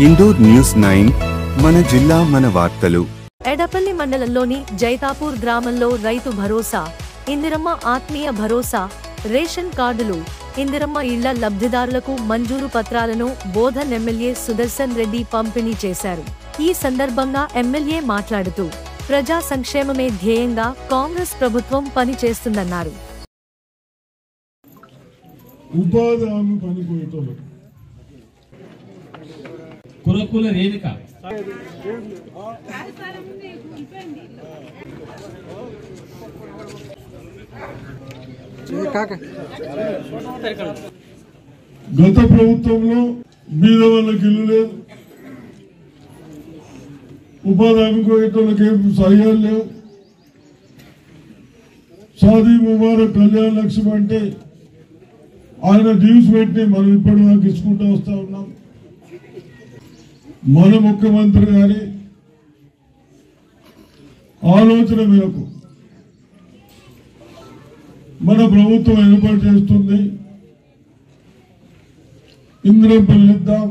Indur news 9 మన జిల్లా మన వార్తలు. ఎడపల్లి మండలంలోని జైతాపూర్ గ్రామంలో రైతు భరోసా, ఇందిరమ్మ ఆత్మీయ భరోసా, రేషన్ కార్డులు, ఇందిరమ్మ ఇళ్ల లబ్ధిదారులకు మంజూరు పత్రాలను బోధన్ ఎమ్మెల్యే సుదర్శన్ రెడ్డి పంపిణీ చేశారు. ఈ సందర్భంగా ఎమ్మెల్యే మాట్లాడుతూ ప్రజా సంక్షేమమే ధ్యేయంగా కాంగ్రెస్ ప్రభుత్వం పనిచేస్తుందన్నారు. ఉపాధి హామీ పనిపోయేటోళ్ళు కురకుల రేణుక గత ప్రభుత్వంలో బీద వాళ్ళకి ఇల్లు లేదు, ఉపాధి హామీ పోయేటోళ్ళకి ఏం సహాయాలు లేవు. షాదీ ముబారక్ కళ్యాణ లక్ష్యం అంటే ఆయన డ్యూస్ పెట్టి మనం ఇప్పటి వరకు ఇచ్చుకుంటూ వస్తూ ఉన్నాం. మన ముఖ్యమంత్రి గారి ఆలోచన మేరకు మన ప్రభుత్వం ఏర్పాటు చేస్తుంది. ఇందిరమ్మ ఇల్లు ఇద్దాం,